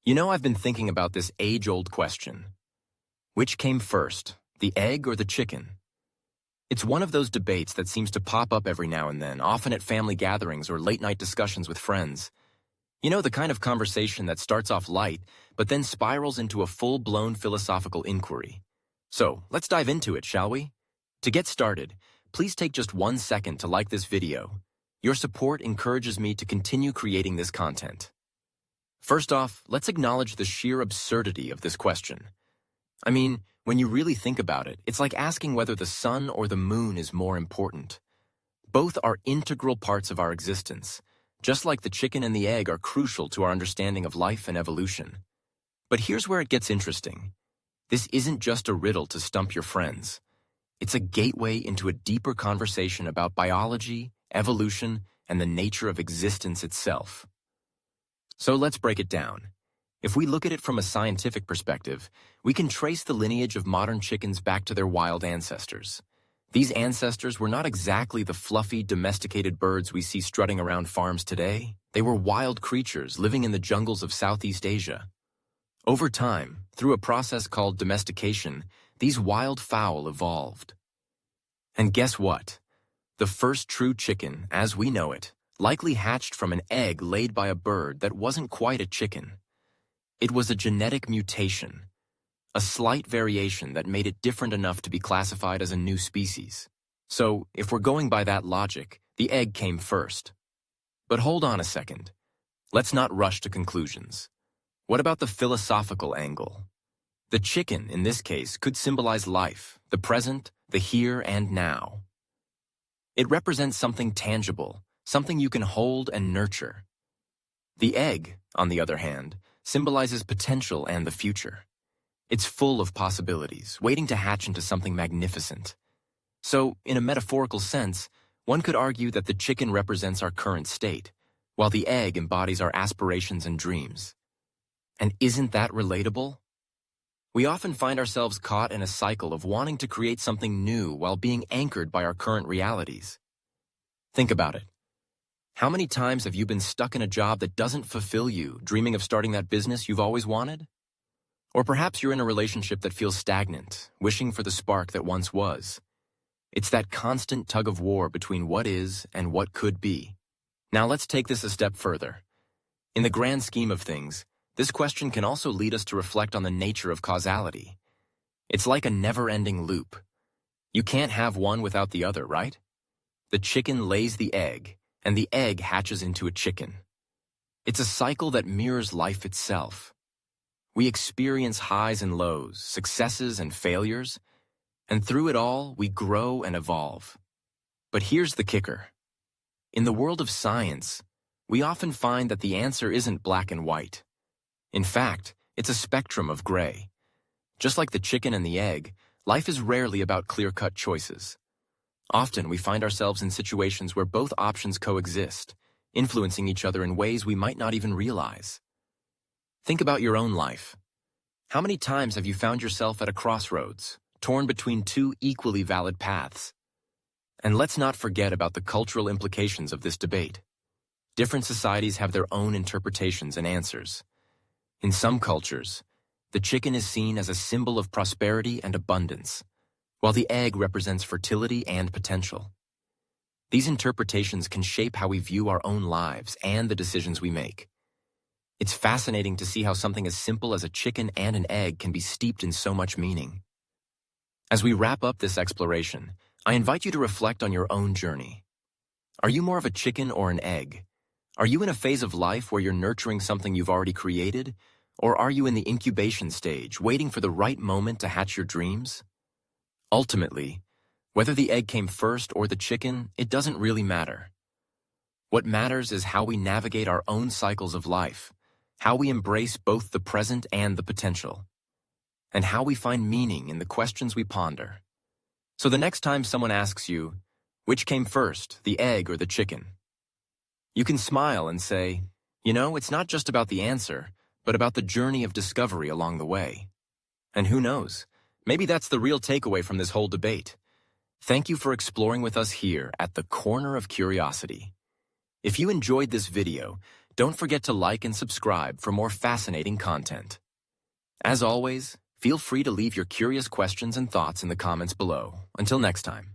I've been thinking about this age-old question. Which came first, the egg or the chicken? It's one of those debates that seems to pop up every now and then, often at family gatherings or late-night discussions with friends. The kind of conversation that starts off light, but then spirals into a full-blown philosophical inquiry. So, let's dive into it, shall we? To get started, please take just 1 second to like this video. Your support encourages me to continue creating this content. First off, let's acknowledge the sheer absurdity of this question. I mean, when you really think about it, it's like asking whether the sun or the moon is more important. Both are integral parts of our existence, just like the chicken and the egg are crucial to our understanding of life and evolution. But here's where it gets interesting. This isn't just a riddle to stump your friends. It's a gateway into a deeper conversation about biology, evolution, and the nature of existence itself. So let's break it down. If we look at it from a scientific perspective, we can trace the lineage of modern chickens back to their wild ancestors. These ancestors were not exactly the fluffy, domesticated birds we see strutting around farms today. They were wild creatures living in the jungles of Southeast Asia. Over time, through a process called domestication, these wild fowl evolved. And guess what? The first true chicken, as we know it, likely hatched from an egg laid by a bird that wasn't quite a chicken. It was a genetic mutation, a slight variation that made it different enough to be classified as a new species. So, if we're going by that logic, the egg came first. But hold on a second. Let's not rush to conclusions. What about the philosophical angle? The chicken, in this case, could symbolize life, the present, the here and now. It represents something tangible, something you can hold and nurture. The egg, on the other hand, symbolizes potential and the future. It's full of possibilities, waiting to hatch into something magnificent. So, in a metaphorical sense, one could argue that the chicken represents our current state, while the egg embodies our aspirations and dreams. And isn't that relatable? We often find ourselves caught in a cycle of wanting to create something new while being anchored by our current realities. Think about it. How many times have you been stuck in a job that doesn't fulfill you, dreaming of starting that business you've always wanted? Or perhaps you're in a relationship that feels stagnant, wishing for the spark that once was. It's that constant tug of war between what is and what could be. Now let's take this a step further. In the grand scheme of things, this question can also lead us to reflect on the nature of causality. It's like a never-ending loop. You can't have one without the other, right? The chicken lays the egg, and the egg hatches into a chicken. It's a cycle that mirrors life itself. We experience highs and lows, successes and failures, and through it all, we grow and evolve. But here's the kicker. In the world of science, we often find that the answer isn't black and white. In fact, it's a spectrum of gray. Just like the chicken and the egg, life is rarely about clear-cut choices. Often, we find ourselves in situations where both options coexist, influencing each other in ways we might not even realize. Think about your own life. How many times have you found yourself at a crossroads, torn between two equally valid paths? And let's not forget about the cultural implications of this debate. Different societies have their own interpretations and answers. In some cultures, the chicken is seen as a symbol of prosperity and abundance, while the egg represents fertility and potential. These interpretations can shape how we view our own lives and the decisions we make. It's fascinating to see how something as simple as a chicken and an egg can be steeped in so much meaning. As we wrap up this exploration, I invite you to reflect on your own journey. Are you more of a chicken or an egg? Are you in a phase of life where you're nurturing something you've already created? Or are you in the incubation stage, waiting for the right moment to hatch your dreams? Ultimately, whether the egg came first or the chicken, it doesn't really matter. What matters is how we navigate our own cycles of life, how we embrace both the present and the potential, and how we find meaning in the questions we ponder. So the next time someone asks you, which came first, the egg or the chicken? You can smile and say, it's not just about the answer, but about the journey of discovery along the way. And who knows? Maybe that's the real takeaway from this whole debate. Thank you for exploring with us here at the Corner of Curiosity. If you enjoyed this video, Don't forget to like and subscribe for more fascinating content. As always, feel free to leave your curious questions and thoughts in the comments below. Until next time.